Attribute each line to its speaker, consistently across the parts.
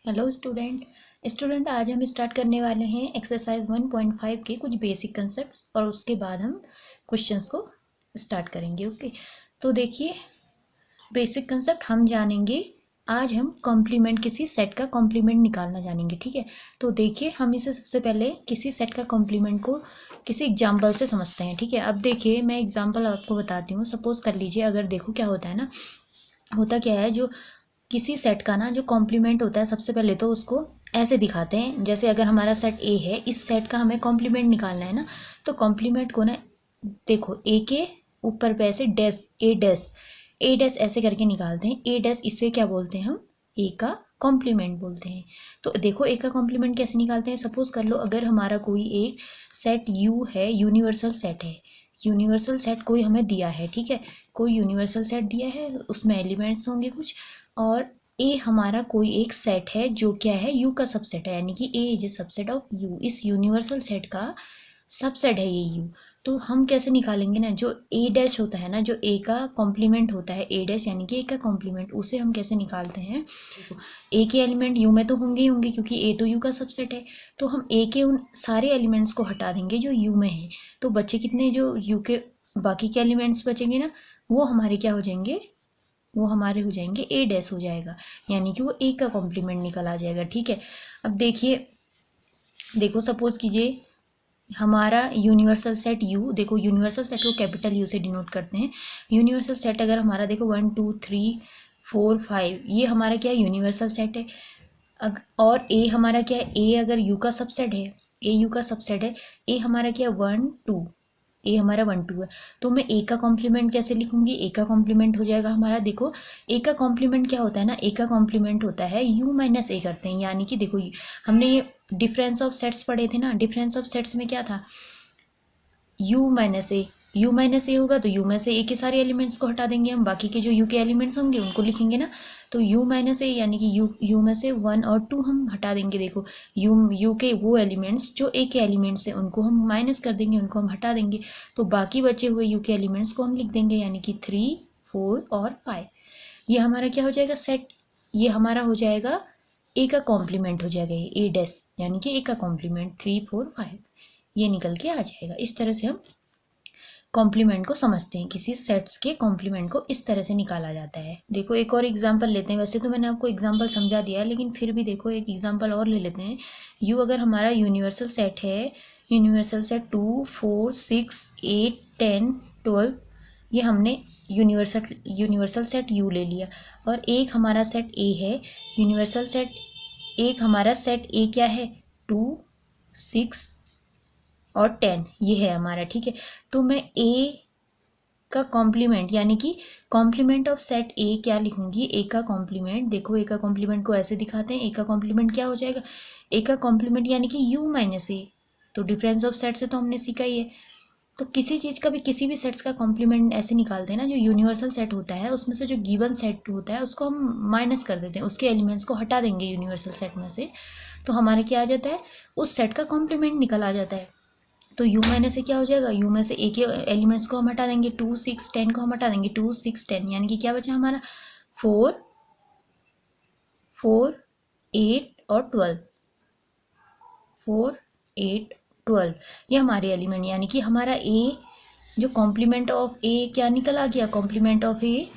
Speaker 1: Hello student आज हम start करने वाले हैं एक्सरसाइज 1.5 के कुछ बेसिक कंसेप्ट और उसके बाद हम क्वेश्चंस को स्टार्ट करेंगे। ओके, तो देखिए बेसिक कंसेप्ट हम जानेंगे। आज हम कॉम्प्लीमेंट, किसी सेट का कॉम्प्लीमेंट निकालना जानेंगे। ठीक है, तो देखिए हम इसे सबसे पहले किसी सेट का कॉम्प्लीमेंट को किसी एग्जाम्पल से समझते हैं। ठीक है, अब देखिए मैं एग्जाम्पल आपको बताती हूँ। सपोज कर लीजिए, अगर देखो क्या होता है ना, होता क्या है, जो किसी सेट का ना जो कॉम्प्लीमेंट होता है, सबसे पहले तो उसको ऐसे दिखाते हैं। जैसे अगर हमारा सेट ए है, इस सेट का हमें कॉम्प्लीमेंट निकालना है ना, तो कॉम्प्लीमेंट को ना देखो ए के ऊपर पे ऐसे ए डैश ऐसे करके निकालते हैं। ए डैश, इससे क्या बोलते हैं हम, ए का कॉम्प्लीमेंट बोलते हैं। तो देखो ए का कॉम्प्लीमेंट कैसे निकालते हैं। सपोज कर लो, अगर हमारा कोई एक सेट यू है, यूनिवर्सल सेट है, यूनिवर्सल सेट कोई हमें दिया है। ठीक है, कोई यूनिवर्सल सेट दिया है, उसमें एलिमेंट्स होंगे कुछ, और ए हमारा कोई एक सेट है जो क्या है, यू का सबसेट है, यानी कि A is a subset of U. इस यूनिवर्सल सेट का सबसेट है ये यू। तो हम कैसे निकालेंगे ना, जो ए डैश होता है ना, जो ए का कॉम्प्लीमेंट होता है, ए डैश यानी कि ए का कॉम्प्लीमेंट, उसे हम कैसे निकालते हैं। ए के एलिमेंट यू में तो होंगे ही होंगे, क्योंकि ए तो यू का सबसेट है। तो हम ए के उन सारे एलिमेंट्स को हटा देंगे जो यू में है। तो बच्चे कितने, जो यू के बाकी के एलिमेंट्स बचेंगे ना, वो हमारे क्या हो जाएंगे, वो हमारे हो जाएंगे ए डैश हो जाएगा, यानी कि वो ए का कॉम्प्लीमेंट निकल आ जाएगा। ठीक है, अब देखिए, देखो सपोज कीजिए हमारा यूनिवर्सल सेट यू, देखो यूनिवर्सल सेट को कैपिटल यू से डिनोट करते हैं। यूनिवर्सल सेट अगर हमारा देखो 1 2 3 4 5, ये हमारा क्या है, यूनिवर्सल सेट है। और ए हमारा क्या है, ए अगर यू का सबसेट है, ए यू का सबसेट है, ए हमारा क्या है 1 2, ए हमारा 1 2 है। तो मैं ए का कॉम्प्लीमेंट कैसे लिखूंगी, ए का कॉम्प्लीमेंट हो जाएगा हमारा, देखो ए का कॉम्प्लीमेंट क्या होता है ना, ए का कॉम्प्लीमेंट होता है यू माइनस ए करते हैं। यानी कि देखो हमने ये डिफरेंस ऑफ सेट्स पढ़े थे ना, डिफरेंस ऑफ सेट्स में क्या था, U minus A, U minus A होगा तो यू में से ए के सारे एलिमेंट्स को हटा देंगे हम, बाकी के जो यू के एलिमेंट्स होंगे उनको लिखेंगे ना। तो यू माइनस ए यानी कि यू में से 1 और 2 हम हटा देंगे। देखो यू के वो एलिमेंट्स जो ए के एलिमेंट्स हैं उनको हम माइनस कर देंगे, उनको हम हटा देंगे। तो बाकी बचे हुए यू के एलिमेंट्स को हम लिख देंगे, यानी कि 3 4 और 5। ये हमारा क्या हो जाएगा सेट, ये हमारा हो जाएगा ए का कॉम्प्लीमेंट हो जाएगा, ये ए डैश यानी कि ए का कॉम्प्लीमेंट 3 4 5 ये निकल के आ जाएगा। इस तरह से हम कॉम्प्लीमेंट को समझते हैं, किसी सेट्स के कॉम्प्लीमेंट को इस तरह से निकाला जाता है। देखो एक और एग्जांपल लेते हैं। वैसे तो मैंने आपको एग्जांपल समझा दिया है, लेकिन फिर भी देखो एक एग्जांपल और ले लेते हैं। यू अगर हमारा यूनिवर्सल सेट है, यूनिवर्सल सेट 2 4 6 8 10 12, ये हमने यूनिवर्सल सेट यू ले लिया। और एक हमारा सेट ए है, यूनिवर्सल सेट, एक हमारा सेट ए क्या है 2 6 और 10, ये है हमारा। ठीक है, तो मैं ए का कॉम्प्लीमेंट यानी कि कॉम्प्लीमेंट ऑफ सेट ए क्या लिखूंगी, ए का कॉम्प्लीमेंट, देखो ए का कॉम्प्लीमेंट को ऐसे दिखाते हैं। ए का कॉम्प्लीमेंट क्या हो जाएगा, ए का कॉम्प्लीमेंट यानी कि यू माइनस ए। तो डिफरेंस ऑफ सेट से तो हमने सीखा ही है। तो किसी चीज़ का भी, किसी भी सेट्स का कॉम्प्लीमेंट ऐसे निकालते हैं ना, जो यूनिवर्सल सेट होता है उसमें से जो गिवन सेट होता है उसको हम माइनस कर देते हैं, उसके एलिमेंट्स को हटा देंगे यूनिवर्सल सेट में से। तो हमारे क्या आ जाता है, उस सेट का कॉम्प्लीमेंट निकल आ जाता है। तो यू माइनस से क्या हो जाएगा, यू में से ए के एलिमेंट्स को हम हटा देंगे, 2 6 10 को हम हटा देंगे, 2 6 10, यानी कि क्या बचा हमारा 4 4 8 और 12, 4 8 12, ये हमारे एलिमेंट, यानी कि हमारा ए जो कॉम्प्लीमेंट ऑफ ए क्या निकल आ गया, कॉम्प्लीमेंट ऑफ ए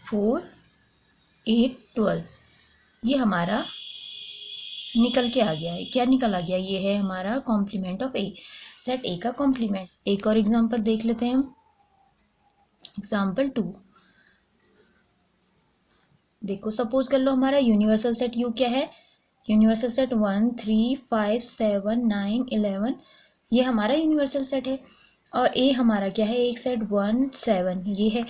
Speaker 1: 4 8 12, ये हमारा निकल के आ गया है। क्या निकल आ गया, ये है हमारा complement of A, set A का कॉम्प्लीमेंट। एक और एग्जांपल देख लेते हैं हम, एग्जांपल 2। देखो सपोज कर लो हमारा यूनिवर्सल सेट यू क्या है, यूनिवर्सल सेट 1 3 5 7 9 11, ये हमारा यूनिवर्सल सेट है। और ए हमारा क्या है, एक सेट 1 7, ये है।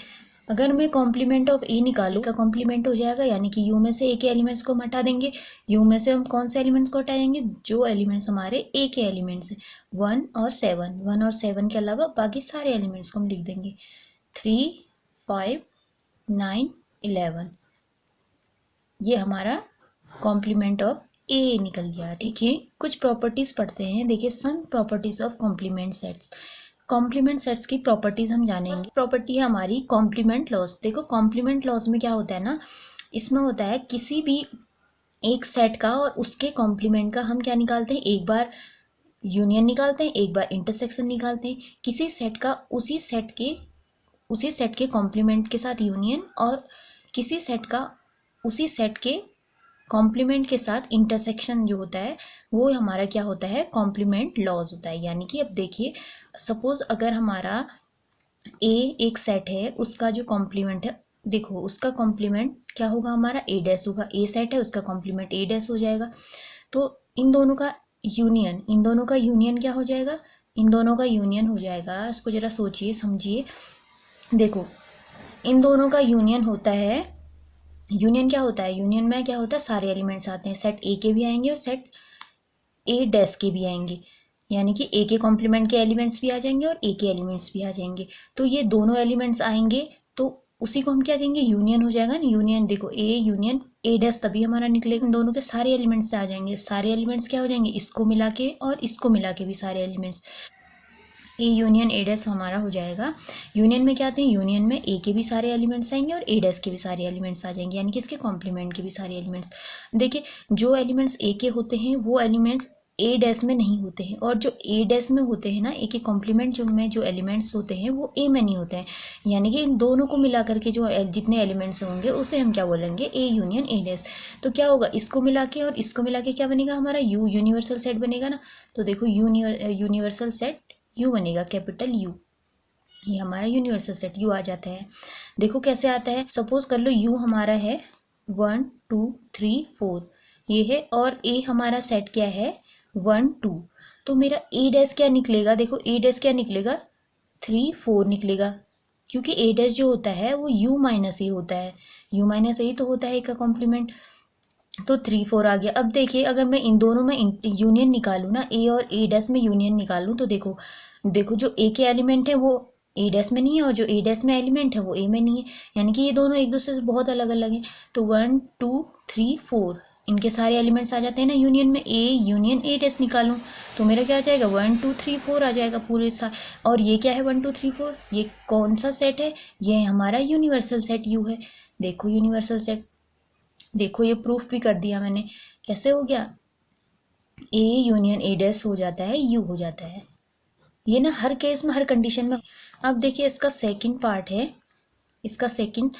Speaker 1: अगर मैं कॉम्प्लीमेंट ऑफ ए निकालूँ का कॉम्प्लीमेंट हो जाएगा, यानी कि यू में से ए के एलिमेंट्स को हम हटा देंगे। यू में से हम कौन से एलिमेंट्स को हटाएंगे, जो एलिमेंट्स हमारे ए के एलिमेंट्स हैं, 1 और 7 के अलावा बाकी सारे एलिमेंट्स को हम लिख देंगे, 3 5 9 11, ये हमारा कॉम्प्लीमेंट ऑफ ए निकल गया। ठीक है, कुछ प्रॉपर्टीज पढ़ते हैं। देखिए some properties of complement sets. Complement sets की प्रॉपर्टीज हम जानेंगे। प्रॉपर्टी है हमारी कॉम्प्लीमेंट लॉस। देखो कॉम्प्लीमेंट लॉस में क्या होता है ना, इसमें होता है किसी भी एक सेट का और उसके कॉम्प्लीमेंट का हम क्या निकालते हैं, एक बार यूनियन निकालते हैं, एक बार इंटरसेक्शन निकालते हैं। किसी सेट का उसी सेट के कॉम्प्लीमेंट के साथ यूनियन, और किसी सेट का उसी सेट के कॉम्प्लीमेंट के साथ इंटरसेक्शन जो होता है वो हमारा क्या होता है, कॉम्प्लीमेंट लॉज होता है। यानी कि अब देखिए, सपोज अगर हमारा ए एक सेट है, उसका जो कॉम्प्लीमेंट है, देखो उसका कॉम्प्लीमेंट क्या होगा, हमारा ए डैश होगा। ए सेट है, उसका कॉम्प्लीमेंट ए डैश हो जाएगा। तो इन दोनों का यूनियन क्या हो जाएगा, इन दोनों का यूनियन हो जाएगा। इसको जरा सोचिए समझिए। देखो, इन दोनों का यूनियन होता है, यूनियन क्या होता है, यूनियन में क्या होता है, सारे एलिमेंट्स आते हैं, सेट ए के भी आएंगे और सेट ए डैश के भी आएंगे। यानी कि ए के कॉम्प्लीमेंट के एलिमेंट्स भी आ जाएंगे और ए के एलिमेंट्स भी आ जाएंगे। तो ये दोनों एलिमेंट्स आएंगे तो उसी को हम क्या कहेंगे, यूनियन हो जाएगा ना। यूनियन देखो, ए यूनियन ए डैश तभी हमारा निकलेगा, इन दोनों के सारे एलिमेंट्स आ जाएंगे। सारे एलिमेंट्स क्या हो जाएंगे, इसको मिला के और इसको मिला के भी सारे elements, A union A dash हमारा हो जाएगा। यूनियन में क्या आते हैं, यूनियन में ए के भी सारे एलिमेंट्स आएंगे और ए डैश के भी सारे एलिमेंट्स आ जाएंगे, यानी कि इसके कॉम्प्लीमेंट के भी सारे एलिमेंट्स। देखिए, जो एलिमेंट्स ए के होते हैं वो एलिमेंट्स ए डैश में नहीं होते हैं, और जो ए डैश में होते हैं ना, ए के कॉम्प्लीमेंट जो एलिमेंट्स होते हैं वो ए में नहीं होते हैं। यानी कि इन दोनों को मिला करके जो जितने एलिमेंट्स होंगे उसे हम क्या बोलेंगे, ए यूनियन ए डैश। तो क्या होगा, इसको मिला के और इसको मिला के क्या बनेगा, हमारा यू यूनिवर्सल सेट बनेगा ना। तो देखो, यूनिवर्सल सेट यू बनेगा, कैपिटल यू। ये हमारा यूनिवर्सल सेट यू आ जाता है। देखो कैसे आता है, सपोज कर लो यू हमारा है 1 2 3 4, ये है, और ए हमारा सेट क्या है 1 2। तो मेरा ए डैश क्या निकलेगा, देखो ए डैश क्या निकलेगा, 3 4 निकलेगा, क्योंकि ए डैश जो होता है वो यू माइनस ए होता है। यू माइनस ए तो होता है ए का कॉम्प्लीमेंट। तो 3 4 आ गया। अब देखिए, अगर मैं इन दोनों में यूनियन निकालूँ ना, ए और ए डैश में यूनियन निकालूँ, तो देखो देखो जो ए के एलिमेंट है वो ए डैश में नहीं है, और जो ए डैश में एलिमेंट है वो ए में नहीं है। यानी कि ये दोनों एक दूसरे से बहुत अलग अलग हैं। तो 1 2 3 4 इनके सारे एलिमेंट्स आ जाते हैं ना यूनियन में। ए यूनियन ए डैश निकालूं तो मेरा क्या आ जाएगा, 1 2 3 4 आ जाएगा पूरे साथ। और ये क्या है 1 2 3 4, ये कौन सा सेट है, ये हमारा यूनिवर्सल सेट यू है। देखो यूनिवर्सल सेट, देखो ये प्रूफ भी कर दिया मैंने। कैसे हो गया, ए यूनियन ए डैश हो जाता है यू हो जाता है। ये ना हर केस में, हर कंडीशन में। अब देखिए इसका सेकंड पार्ट है, इसका सेकंड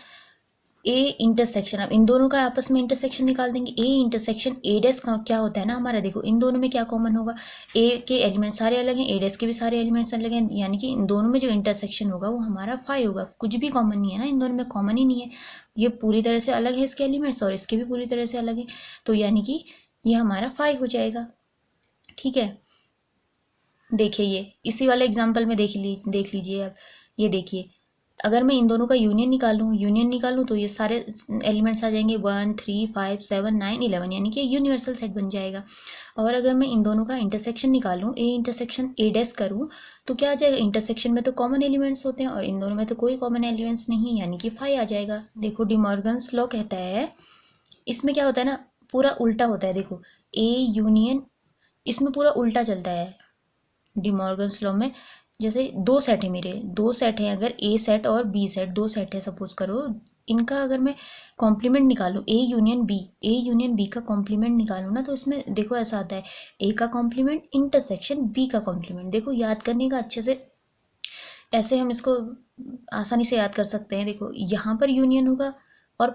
Speaker 1: ए इंटरसेक्शन। अब इन दोनों का आपस में इंटरसेक्शन निकाल देंगे। ए इंटरसेक्शन ए डैश का क्या होता है ना हमारा, देखो इन दोनों में क्या कॉमन होगा, ए के एलिमेंट सारे अलग हैं, ए डैश के भी सारे एलिमेंट्स अलग हैं, यानी कि इन दोनों में जो इंटरसेक्शन होगा वो हमारा 5 होगा। कुछ भी कॉमन नहीं है ना, इन दोनों में कॉमन ही नहीं है। ये पूरी तरह से अलग है इसके एलिमेंट्स, और इसके भी पूरी तरह से अलग है। तो यानी कि ये हमारा 5 हो जाएगा। ठीक है, देखिए ये इसी वाले एग्जाम्पल में देख लीजिए अब। ये देखिए, अगर मैं इन दोनों का यूनियन निकालूं तो ये सारे एलिमेंट्स आ जाएंगे 1 3 5 7 9 11, यानी कि यूनिवर्सल सेट बन जाएगा। और अगर मैं इन दोनों का इंटरसेक्शन निकालूं, ए इंटरसेक्शन ए डैश करूं, तो क्या आ जाएगा, इंटरसेक्शन में तो कॉमन एलिमेंट्स होते हैं और इन दोनों में तो कोई कॉमन एलिमेंट्स नहीं, यानी कि 5 आ जाएगा। देखो डिमॉर्गन्स लॉ कहता है, इसमें क्या होता है ना, पूरा उल्टा होता है। देखो ए यूनियन, इसमें पूरा उल्टा चलता है डिमॉर्गन्स लॉ में। जैसे दो सेट है मेरे, दो सेट है, अगर ए सेट और बी सेट दो सेट है सपोज करो, इनका अगर मैं कॉम्प्लीमेंट निकालूं, ए यूनियन बी का कॉम्प्लीमेंट निकालूं ना, तो इसमें देखो ऐसा आता है, ए का कॉम्प्लीमेंट इंटरसेक्शन बी का कॉम्प्लीमेंट। देखो याद करने का अच्छे से, ऐसे हम इसको आसानी से याद कर सकते हैं। देखो यहाँ पर यूनियन होगा और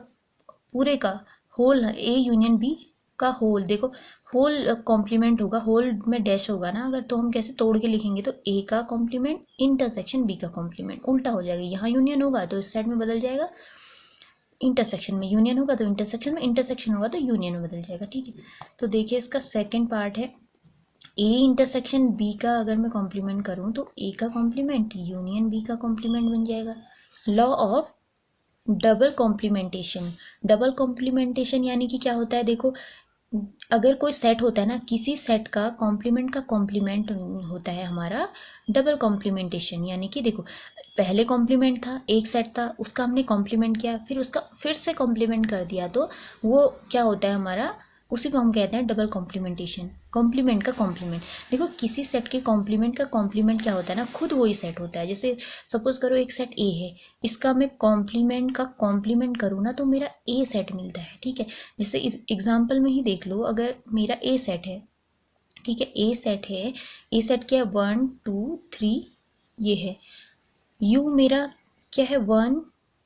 Speaker 1: पूरे का होल ए यूनियन बी का होल, देखो होल कॉम्प्लीमेंट होगा, होल में डैश होगा ना अगर, तो हम कैसे तोड़ के लिखेंगे, तो ए का कॉम्प्लीमेंट इंटरसेक्शन बी का कॉम्प्लीमेंट, उल्टा हो जाएगा। यहाँ यूनियन होगा तो इस साइड में बदल जाएगा, इंटरसेक्शन में यूनियन होगा तो इंटरसेक्शन में, इंटरसेक्शन होगा तो यूनियन में बदल जाएगा। ठीक है, तो देखिए इसका सेकेंड पार्ट है, ए इंटरसेक्शन बी का अगर मैं कॉम्प्लीमेंट करूँ तो ए का कॉम्प्लीमेंट यूनियन बी का कॉम्प्लीमेंट बन जाएगा। Law of double complementation. Double complementation यानी कि क्या होता है, देखो अगर कोई सेट होता है ना, किसी सेट का कॉम्प्लीमेंट होता है हमारा डबल कॉम्प्लीमेंटेशन। यानी कि देखो पहले कॉम्प्लीमेंट था, एक सेट था, उसका हमने कॉम्प्लीमेंट किया, फिर उसका फिर से कॉम्प्लीमेंट कर दिया, तो वो क्या होता है हमारा, उसी को हम कहते हैं डबल कॉम्प्लीमेंटेशन। कॉम्प्लीमेंट का कॉम्प्लीमेंट, देखो किसी सेट के कॉम्प्लीमेंट का कॉम्प्लीमेंट क्या होता है ना, खुद वही सेट होता है। जैसे सपोज करो एक सेट ए है, इसका मैं कॉम्प्लीमेंट का कॉम्प्लीमेंट करूँ ना तो मेरा ए सेट मिलता है, ठीक है। जैसे इस एग्जाम्पल में ही देख लो, अगर मेरा ए सेट है, ठीक है, ए सेट है, ए सेट क्या है 1 2 3 ये है। यू मेरा क्या है 1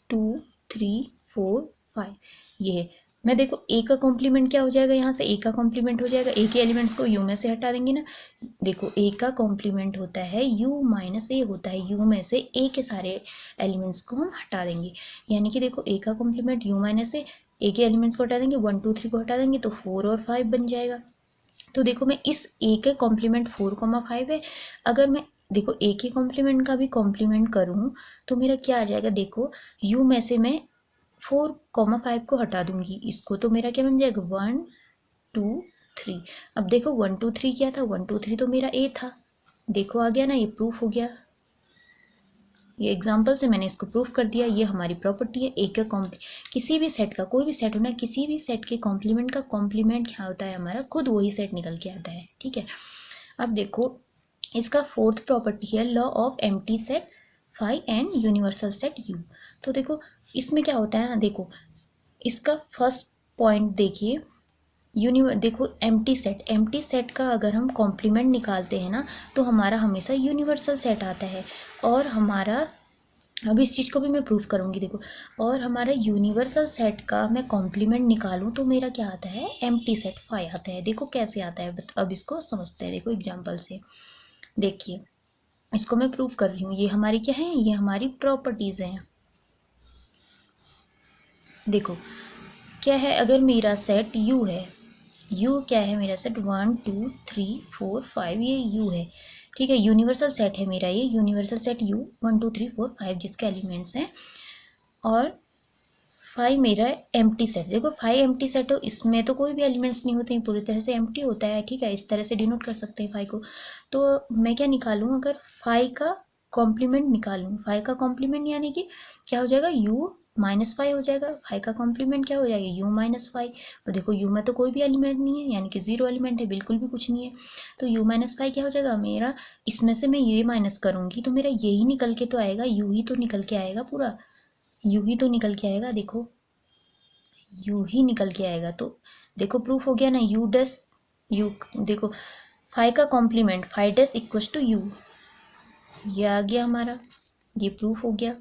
Speaker 1: 2 3 4 5 ये है। मैं देखो ए का कॉम्प्लीमेंट क्या हो जाएगा, यहाँ से ए का कॉम्प्लीमेंट हो जाएगा, ए के एलिमेंट्स को यू में से हटा देंगे ना। देखो ए का कॉम्प्लीमेंट होता है यू माइनस ए होता है, यू में से ए के सारे एलिमेंट्स को हम हटा देंगे। यानी कि देखो ए का कॉम्प्लीमेंट यू माइनस ए के एलिमेंट्स को हटा देंगे, 1 2 3 को हटा देंगे तो 4 और 5 बन जाएगा। तो देखो मैं इस ए के कॉम्प्लीमेंट 4,5 है, अगर मैं देखो ए के कॉम्प्लीमेंट का भी कॉम्प्लीमेंट करूँ तो मेरा क्या आ जाएगा, देखो यू में से मैं 4,5 को हटा दूंगी इसको, तो मेरा क्या बन जाएगा 1 2 3। अब देखो 1 2 3 क्या था, 1 2 3 तो मेरा ए था। देखो आ गया ना, ये प्रूफ हो गया, ये एग्जाम्पल से मैंने इसको प्रूफ कर दिया। ये हमारी प्रॉपर्टी है, एक का किसी भी सेट का, कोई भी सेट हो ना, किसी भी सेट के कॉम्प्लीमेंट का कॉम्प्लीमेंट क्या होता है हमारा, खुद वही सेट निकल के आता है, ठीक है। अब देखो इसका फोर्थ प्रॉपर्टी है law of empty set phi and universal set U. तो देखो इसमें क्या होता है ना, देखो इसका फर्स्ट पॉइंट देखिए, देखो एम्प्टी सेट का अगर हम कॉम्प्लीमेंट निकालते हैं ना तो हमारा हमेशा यूनिवर्सल सेट आता है। और हमारा, अब इस चीज़ को भी मैं प्रूफ करूँगी, देखो और हमारा यूनिवर्सल सेट का मैं कॉम्प्लीमेंट निकालूँ तो मेरा क्या आता है, एम्प्टी सेट फाई आता है। देखो कैसे आता है, अब इसको समझते हैं, देखो एग्जाम्पल से देखिए, इसको मैं प्रूफ कर रही हूँ। ये हमारी क्या है, ये हमारी प्रॉपर्टीज़ हैं। देखो क्या है, अगर मेरा सेट यू है, यू क्या है मेरा सेट 1 2 3 4 5 ये यू है, ठीक है, यूनिवर्सल सेट है मेरा, ये यूनिवर्सल सेट यू 1 2 3 4 5 जिसके एलिमेंट्स हैं। और 5 मेरा एम्प्टी सेट, देखो 5 एम्प्टी सेट हो, इसमें तो कोई भी एलिमेंट्स नहीं होते हैं, पूरी तरह से एम्प्टी होता है, ठीक है। इस तरह से डिनोट कर सकते हैं 5 को। तो मैं क्या निकालूँ, अगर 5 का कॉम्प्लीमेंट निकालूँ, 5 का कॉम्प्लीमेंट यानी कि क्या हो जाएगा, यू -5 हो जाएगा। 5 का कॉम्प्लीमेंट क्या हो जाएगा, यू -5। और देखो यू में तो कोई भी एलिमेंट नहीं है, यानी कि 0 एलिमेंट है, बिल्कुल भी कुछ नहीं है। तो यू -5 क्या हो जाएगा मेरा, इसमें से मैं ये माइनस करूँगी तो मेरा यही निकल के तो आएगा, यू ही तो निकल के आएगा, पूरा यू ही तो निकल के आएगा, देखो यू ही निकल के आएगा। तो देखो प्रूफ हो गया ना, यू डस यू, देखो 5 का complement 5 dash equals to U, ये आ गया हमारा, ये प्रूफ हो गया।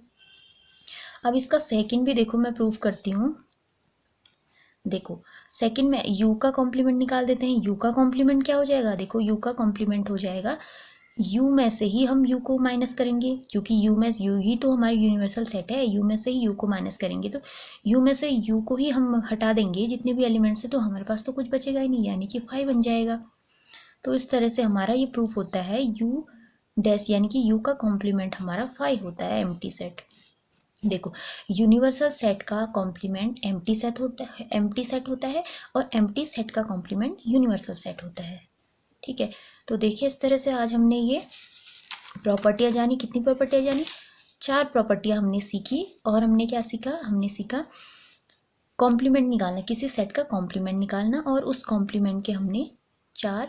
Speaker 1: अब इसका सेकंड भी देखो मैं प्रूफ करती हूँ। देखो सेकंड में यू का कॉम्प्लीमेंट निकाल देते हैं, यू का कॉम्प्लीमेंट क्या हो जाएगा, देखो यू का कॉम्प्लीमेंट हो जाएगा, यू में से ही हम यू को माइनस करेंगे, क्योंकि यू ही तो हमारी यूनिवर्सल सेट है, यू में से ही यू को माइनस करेंगे, तो यू में से यू को ही हम हटा देंगे जितने भी एलिमेंट्स है, तो हमारे पास तो कुछ बचेगा ही नहीं, यानी कि 5 बन जाएगा। तो इस तरह से हमारा ये प्रूफ होता है यू डैश, यानी कि यू का कॉम्प्लीमेंट हमारा 5 होता है एम्प्टी सेट। देखो यूनिवर्सल सेट का कॉम्प्लीमेंट एम्प्टी सेट होता है और एम्प्टी सेट का कॉम्प्लीमेंट यूनिवर्सल सेट होता है, ठीक है। तो देखिए इस तरह से आज हमने ये प्रॉपर्टियाँ जानी, कितनी प्रॉपर्टियाँ जानी, 4 प्रॉपर्टियाँ हमने सीखी। और हमने क्या सीखा, हमने सीखा कॉम्प्लीमेंट निकालना, किसी सेट का कॉम्प्लीमेंट निकालना, और उस कॉम्प्लीमेंट के हमने 4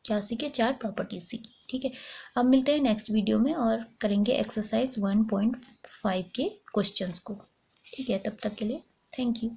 Speaker 1: क्या सीखे, 4 प्रॉपर्टीज सीखी, ठीक है। अब मिलते हैं नेक्स्ट वीडियो में और करेंगे एक्सरसाइज 1.5 के क्वेश्चंस को, ठीक है। तब तक के लिए थैंक यू।